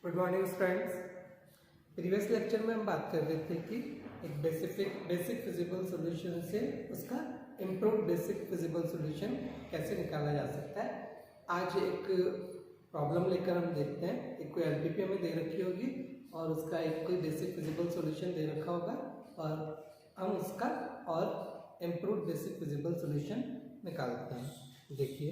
Good morning students. Previous lecture में हम बात कर रहे थे कि एक बेसिक फिजिबल सॉल्यूशन से उसका इम्प्रूव बेसिक फिजिबल सॉल्यूशन कैसे निकाला जा सकता है। आज एक प्रॉब्लम लेकर हम देखते हैं। एक कोई एलपीपी हमें दे रखी होगी और उसका एक कोई बेसिक फिजिबल सॉल्यूशन दे रखा होगा और हम उसका और इम्प्रूव बेसिक फिजिबल सॉल्यूशन निकालते हैं। देखिए,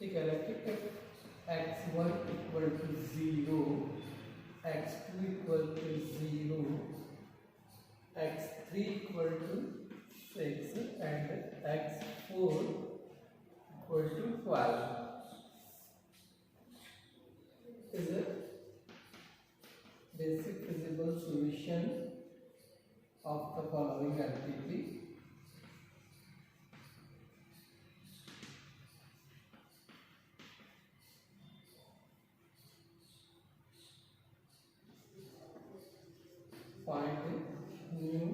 ठीक है, x1 equal to 0, x2 equal to 0, x3 equal to 6 and x4 equal to 12 is a basic feasible solution of the following LPP. Find a new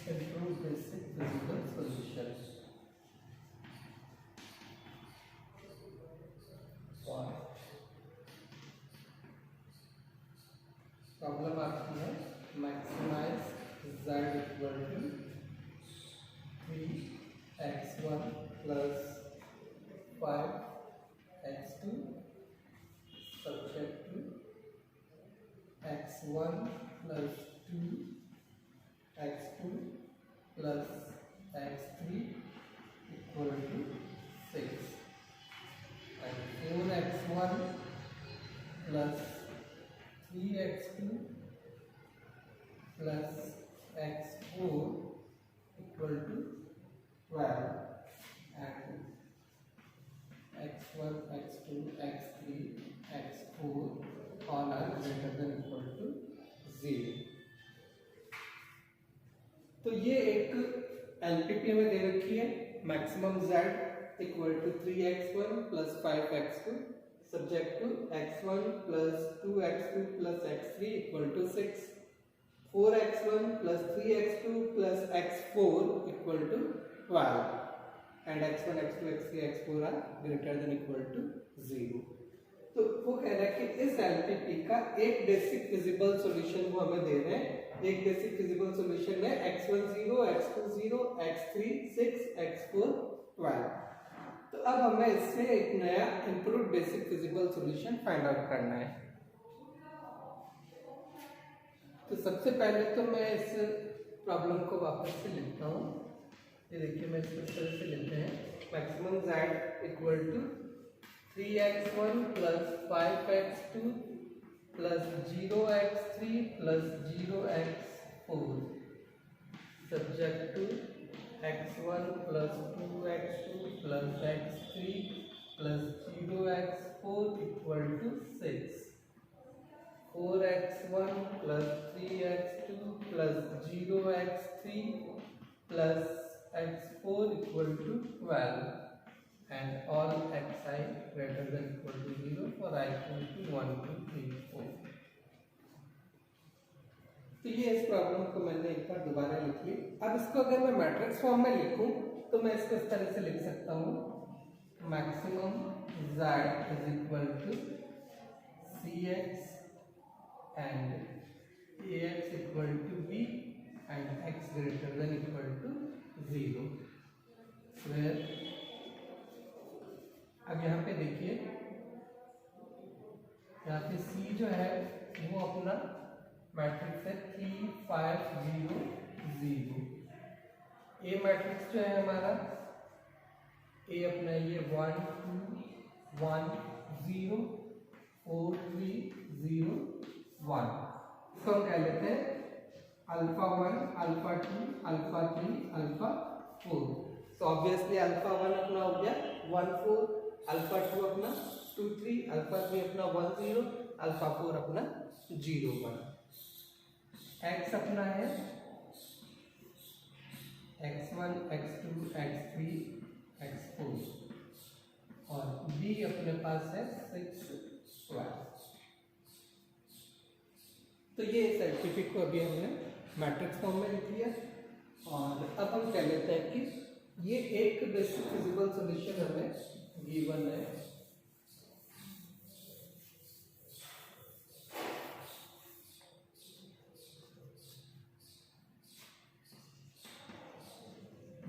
improved basic physical solution. Problem आपकी है maximize z equal to 3x1 plus 5x2 subject to x1 plus 2 x2 plus x3 equal to 6 and 4x1 plus 3x2 plus x4 equal to 12 and x1 x2 x3 x4 all are greater than equal to 0। तो ये एक LPP हमें दे रखी है। Maximum z equal to 3x1 plus 5x2 subject to x1 plus 2x2 plus x3 equal to 6, 4x1 plus 3x2 plus x4 equal to 12 and x1 x2 x3 x4 are greater than equal to 0। तो वो कह रहा है कि इस LPP का एक basic feasible solution वो हमें दे रहे हैं। एक बेसिक फिजिबल सॉल्यूशन है x1 0, x2 0, x3 6, x4 12। तो अब हमें इससे एक नया improved basic feasible solution find out करना है। तो सबसे पहले तो मैं इस प्रॉब्लम को वापस से लिखता हूँ। ये देखिए, मैं इसको इस तरह से लिखते हैं maximum z equal to 3x1 plus 5x2 plus 0x3 plus 0x4 subject to x1 plus 2x2 plus x3 plus 0x4 equal to 6, 4x1 plus 3x2 plus 0x3 plus x4 equal to 12 and all xi greater than equal to 0 for I equal to 1 2 3 4। तो ये इस problem को मैंने एक बार दोबारा लिख ली। अब इसको अगर मैं मैट्रिक्स फॉर्म में लिखूं तो मैं इसको इस तरह से लिख सकता हूँ maximum z is equal to cx and ax equal to b and x greater than equal to 0 where अब यहाँ पे देखिए, यहाँ पे C जो है वो अपना मैट्रिक्स है 3 5 0 0। A मैट्रिक्स जो है हमारा A अपना ये 1 2 1 0 4 3 0 1। इसको हम कह लेते हैं अल्फा 1 अल्फा 2 अल्फा 3 अल्फा 4। तो ऑब्वियसली अल्फा 1 अपना हो गया 1 4, अल्फा 2 अपना 2 3, अल्फा 3 अपना 1 0, अल्फा 4 अपना 0 1। x अपना है x1 x2 x3 x4 और b अपने पास है 6 12। तो ये इस एलपीपी को अभी हमने मैट्रिक्स फॉर्म में लिख लिया। और अब हम कह लेते हैं कि ये एक बेसिक फिजिबल सॉल्यूशन हमें गिवन है।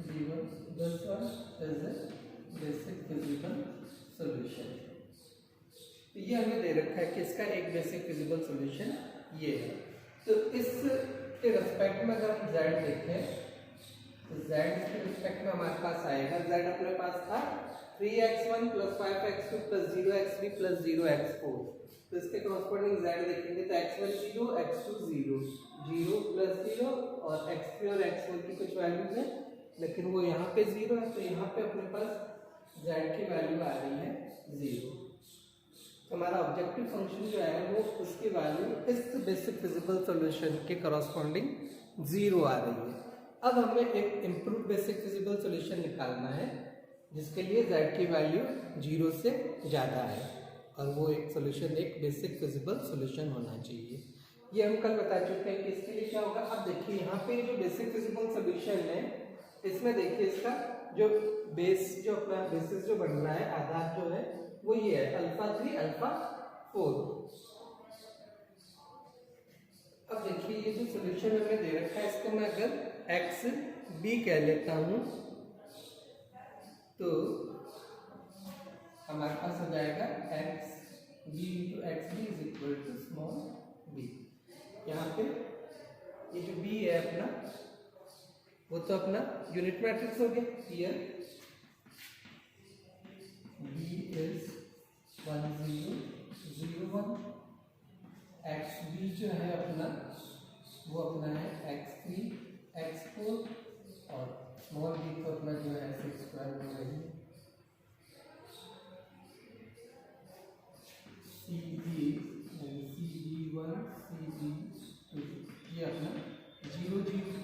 Given this one is a basic feasible solution. तो ये हमें दे रखा है कि इसका एक बेसिक फिजिबल सॉल्यूशन ये है। तो इस के रिस्पेक्ट में अगर हम z देखें तो z के रिस्पेक्ट में हमारे पास आएगा, z अपने पास था 3x1 + 5x2 + 0xb + 0x4। तो इसके कॉरस्पॉन्डिंग z देखेंगे तो x1 0, x2 0, 0 + 0 और x3 और x4 की कुछ वैल्यूज है, लेकिन वो यहाँ पे 0 है, तो यहाँ पे अपने पास z की वैल्यू आ रही है 0। तो हमारा ऑब्जेक्टिव फंक्शन जो है वो उसकी वैल्यू इस बेसिक फिजिबल सॉल्यूशन के करस्पॉन्डिंग 0 आ रही है। अब हमें एक इम्प्रूव बेसिक फिजिबल सॉल्यूशन निकालना है जिसके लिए z की वैल्यू 0 से ज़्यादा है और वो एक सॉल्यूशन एक बेसिक फिजिबल सॉल्यूशन होना चाहिए। ये हम कल बता चुके हैं कि इसके लिए क्या होगा। अब देखिए यहाँ पे जो बेसिक फिजिबल सॉल्यूशन है इसमें देखिए इसका जो बेस जो अपना बेसिस जो बन रहा है, आधार जो है वो ये है α3 α4। अब देखिए ये जो सॉल्यूशन हमें दे रखा है इसको मैं अगर x b कह लेता हूं तो हमारे पास हो जाएगा x b × x b = small b। यहाँ पे ये जो b है अपना वो तो अपना यूनिट मैट्रिक्स हो गया। हियर b इज 1 0 0 1, xb जो है अपना वो अपना है x3 x4 और स्मॉल b तो अपना जो है 6 12 हो रही है। cb1 cb2 ये अपना 0 0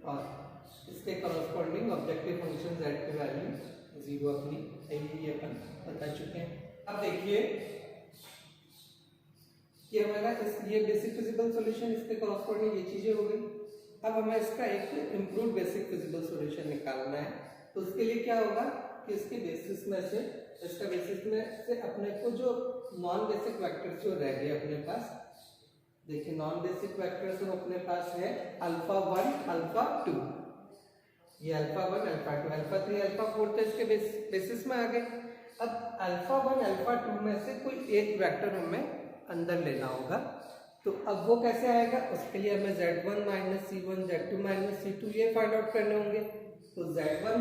और इसके करस्पॉन्डिंग ऑब्जेक्टिव फंक्शन z की वैल्यू 0 अपनी ये अपन बता चुके हैं। अब देखिए कि हमारा इस ये बेसिक फिजिबल सॉल्यूशन इसके करस्पॉन्डिंग ये चीजें हो गई। अब हमें इसका एक इम्प्रूव बेसिक फिजिबल सॉल्यूशन निकालना है। तो उसके लिए क्या होगा कि इसके बेसिस में से इसका बेसिस में से अपने को जो नॉन बेसिक वेक्टर्स जो रह गए अपने पास, देखिए नॉन बेसिक वेक्टर्स अपने पास है α1 α2, ये α1 α2 α3 α4 तो इसके बेसिस में आ गए। अब α1 α2 में से कोई एक वेक्टर हमें अंदर लेना होगा। तो अब वो कैसे आएगा, उसके लिए हमें z1 - c1 z2 - c2 ये फाइंड आउट करने होंगे। तो z1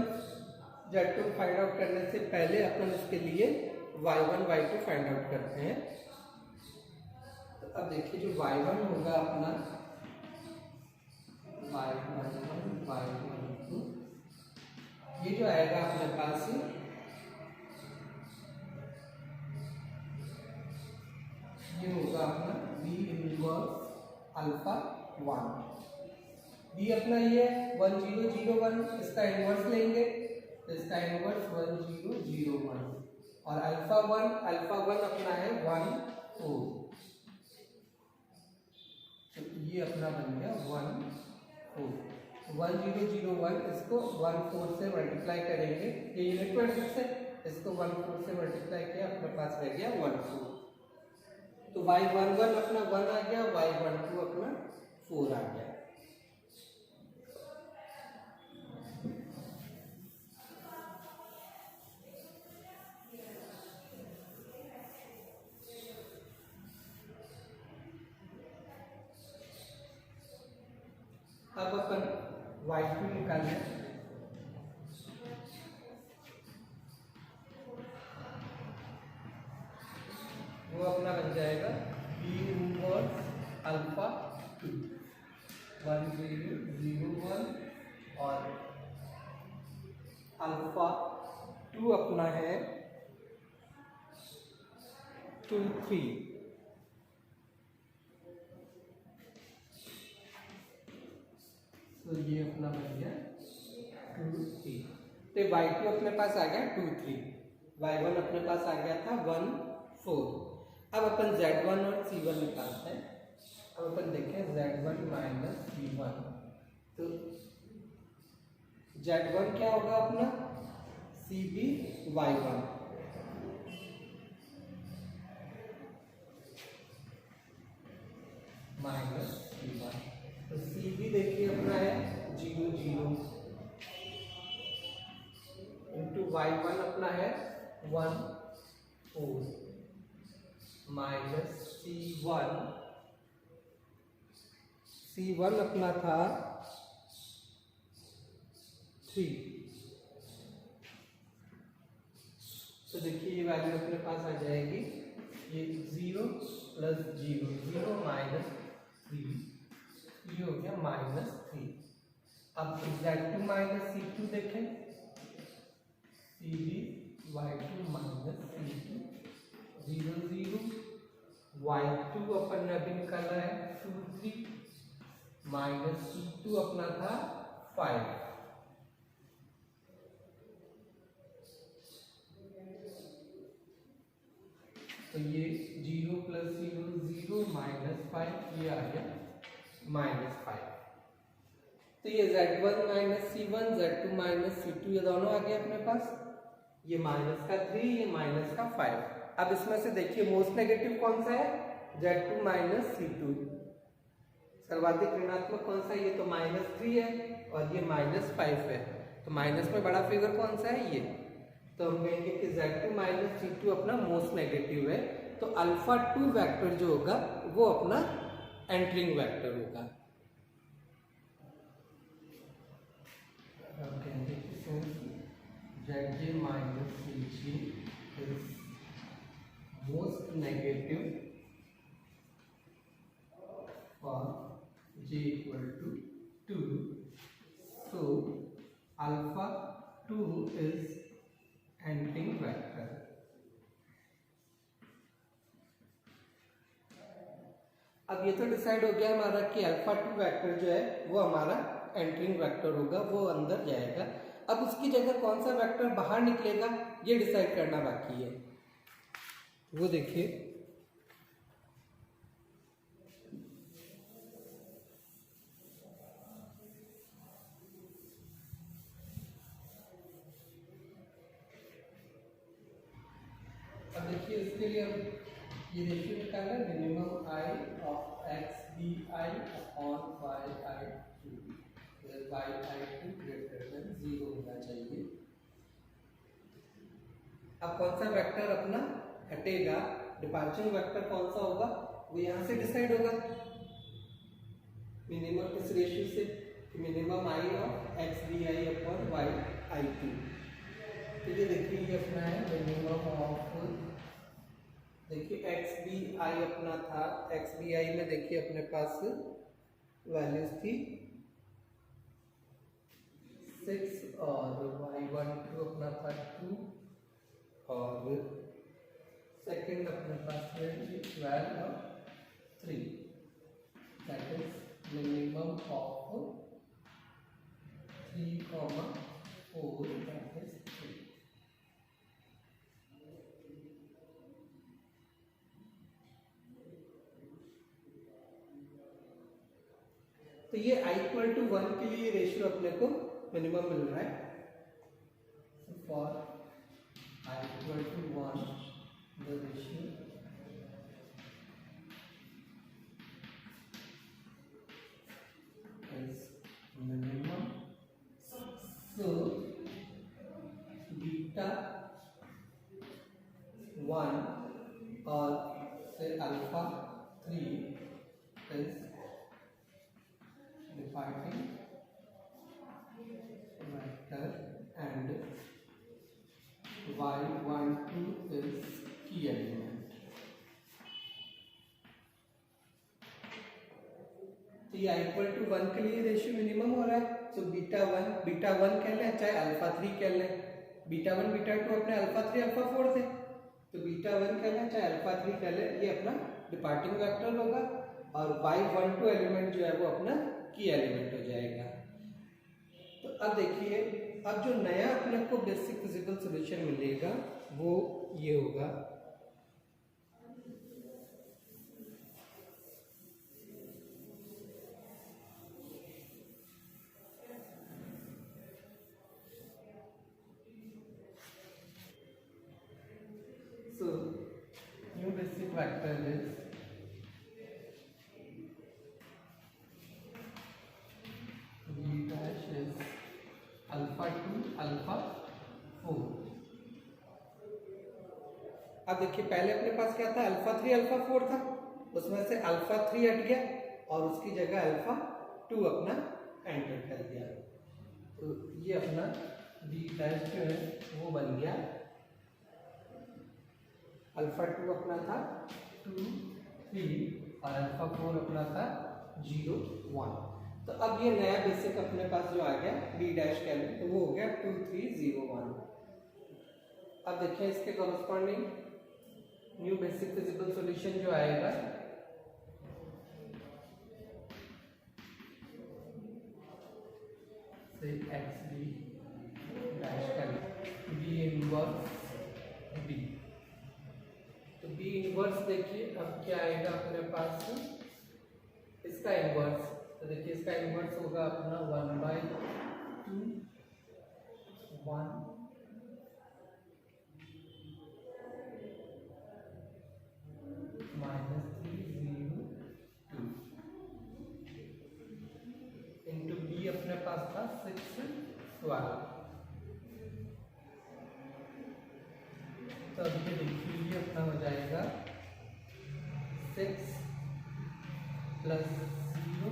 z2 फाइंड आउट करने से पहले अपन इसके लिए y1 y2 फाइंड आउट करते हैं। तो अब देखिए जो y1 होगा अपना y11 y12 ये जो आएगा अपने पास ये होगा अपना b इनवर्स α1। b अपना ये 1 0 0 1, इसका इनवर्स लेंगे तो इसका इनवर्स 1 0 0 1 और α1 अपना है 1 4, तो ये अपना बन गया 1 4। 1 0 0 1 इसको 1 4 से मल्टीप्लाई करेंगे, ये यूनिट मैट्रिक्स है, इसको 1 4 से मल्टीप्लाई किया अपने पास रह गया 1 4। तो y11 अपना 1 आ गया, y12 अपना 4 आ गया। अब अपन y2 निकालें। वो अपना बन जाएगा b इनवर्स α2 1 0 0 1 और α2 अपना है 2 3। तो ये अपना बन गया 2 3। तो y2 अपने पास आ गया 2 3, y1 अपने पास आ गया था 1 4। अब अपन Z1 और C1 निकालते हैं। अब अपन देखें Z1 माइनस C1, तो Z1 क्या होगा अपना CB Y1 माइनस C1, तो CB देखिए अपना है 0 0 इंटू Y1 अपना है 1 4 माइनस C1 अपना था 3, तो देखिए ये वैल्यू अपने पास आ जाएगी, ये 0 प्लस 0 0 माइनस 3, ये हो गया माइनस 3। अब Z2 माइनस C2 देखें, CB Y2 minus C2 0 0, Y2 अपन ने अभी निकाला है 2 3 माइनस C2 अपना था 5, तो ये 0 प्लस 0 0 माइनस 5, ये आ गया माइनस 5। तो ये Z1 minus C1 Z2 minus C2 ये दोनों आ गए अपने पास, ये माइनस का 3 ये माइनस का 5। अब इसमें से देखिए मोस्ट नेगेटिव कौन सा है, Z2 माइनस C2, सर्वाधिक ऋणात्मक कौन सा है, ये तो माइनस 3 है और ये माइनस 5 है, तो माइनस में बड़ा फिगर कौन सा है ये, तो हम कहेंगे कि Z2 माइनस C2 अपना मोस्ट नेगेटिव है, तो अल्फा 2 वेक्टर जो होगा वो अपना एंटरिंग वेक्टर होगा। ZJ minus CG is most negative for J equal to 2, so alpha 2 is entering vector। अब ये तो डिसाइड हो गया हमारा कि अल्फा 2 वेक्टर जो है वो हमारा एंटरिंग वेक्टर होगा, वो अंदर जाएगा। अब उसकी जगह कौन सा वेक्टर बाहर निकलेगा ये डिसाइड करना बाकी है, वो देखिए। अब देखिए इसके लिए हम ये रेशियो निकालना है, minimum i of x b i upon y i two, y i two greater than 0 होना चाहिए। अब कौन सा वेक्टर अपना हटेगा, डिपार्चर वेक्टर कौन सा होगा वो यहाँ से डिसाइड होगा, मिनिमम इस रेशियो से, minimum i of x b i upon y i two. तो ये देखिए ये अपना है मिनिमम ऑफ, देखिए एक्स बी आई अपना था, एक्स बी आई में देखिए अपने पास वैल्यूज थी 6 और y12 अपना था 2 और सेकंड अपने पास है 12 और 3, that is minimum of 3, 4 that is 3। तो ये i इक्वल टू 1 के लिए रेशियो अपने को मिनिमम मिल रहा है, for i equal to 1 the ratio is minimum, so beta 1 और से alpha 3 is departing vector and y12 is key element। तो ये i इक्वल टू 1 के लिए रेशियो मिनिमम हो रहा है, तो बीटा 1 कह लें चाहे अल्फा 3 कह लें, बीटा 1 बीटा 2 अपने अल्फा 3 अल्फा 4 थे, तो बीटा 1 कह लें चाहे अल्फा 3 कह लें, ये अपना डिपार्टिंग वेक्टर होगा और y12 एलिमेंट जो है वो अपना की एलिमेंट हो जाएगा। तो अब देखिए अब जो नया अपने को बेसिक फिजिकल सॉल्यूशन मिलेगा वो ये होगा, basic vector is v dash is alpha 2 alpha 4। अब देखिए पहले अपने पास क्या था, अल्फा 3 अल्फा 4 था, उसमें से अल्फा 3 हट गया और उसकी जगह अल्फा 2 अपना एंटर कर दिया। तो ये अपना v डैश जो है वो बन गया अल्फा 2 अपना था 2 3 और अल्फा 4 अपना था 0 1। तो अब ये नया बेसिक अपने पास जो आ गया b डैश कैलकुलेट, तो वो हो गया 2 3 0 1। अब देखिए इसके corresponding new basic physical solution जो आएगा से x b dash calculate b inverse b. तो बी इनवर्स देखिए अब क्या आएगा अपने पास, इसका इनवर्स, तो देखिए इसका इनवर्स होगा अपना 1/2 1 इंटू बी अपने पास था 6 12। तो अब ये देखिए ये अपना हो जाएगा 6 प्लस 0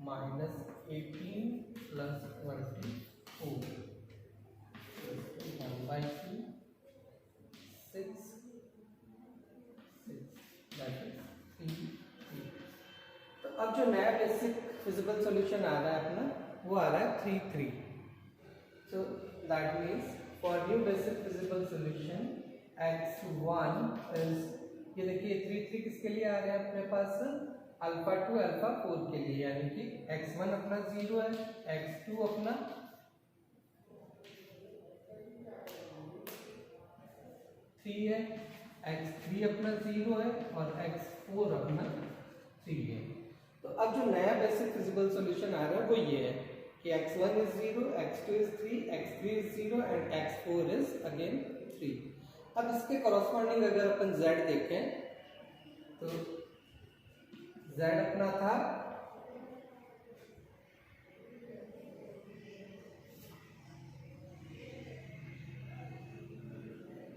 माइनस 18 प्लस 24 1/2 6 तो अब जो नया बेसिक फिजिकल सॉल्यूशन आ रहा है अपना वो आ रहा है 3 3। So that means for new basic physical solution x1 is, ये देखिए 3 3 किसके लिए आ रहा है अपने पास, अल्फा 2 अल्फा 4 के लिए, यानी कि x1 अपना 0 है, x2 अपना 3 है, x3 अपना 0 है और x4 अपना 3 है। तो अब जो नया बेसिक फिजिकल सॉल्यूशन आ रहा है वो ये है कि x1 is 0, x2 is 3, x3 is 0 and x4 is again 3। अब इसके कॉरस्पॉन्डिंग अगर अपन z देखें तो z अपना था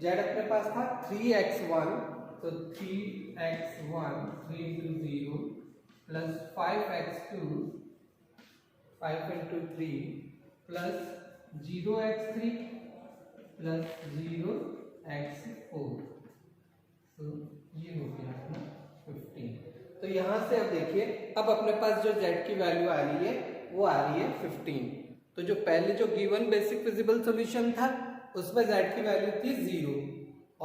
z अपने पास था 3x1, तो 3x1 3 into 0 plus 5x2 5 into 3 plus 0x3 plus 0x4। तो ये हो गया अपना 15। तो यहाँ से अब देखिए अब अपने पास जो z की वैल्यू आ रही है वो आ रही है 15। तो जो पहले जो गिवन बेसिक फिजिबल सॉल्यूशन था उसमें z की वैल्यू थी 0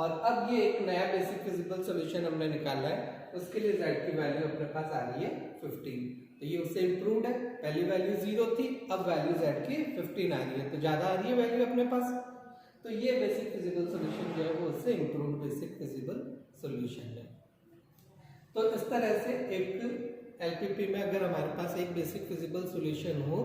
और अब ये एक नया बेसिक फिजिबल सॉल्यूशन हमने निकाला है, उसके लिए z की वैल्यू अपने पास आ रही है 15। तो ये उससे इम्प्रूव्ड है, पहली वैल्यू 0 थी अब वैल्यू z की 15 आ रही है, तो ज़्यादा आ रही है वैल्यू अपने पास। तो ये बेसिक फिजिबल सॉल्यूशन जो है वो उससे इम्प्रूव्ड बेसिक फिजिबल सॉल्यूशन है। तो इस तरह से एक एलपीपी में अगर हमारे पास एक बेसिक फिजिबल सॉल्यूशन हो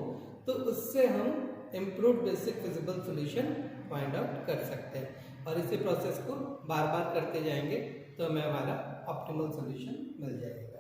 तो उससे हम improved basic feasible solution find out कर सकते हैं और इसी प्रोसेस को बार बार करते जाएंगे तो हमें हमारा ऑप्टिमल सॉल्यूशन मिल जाएगा।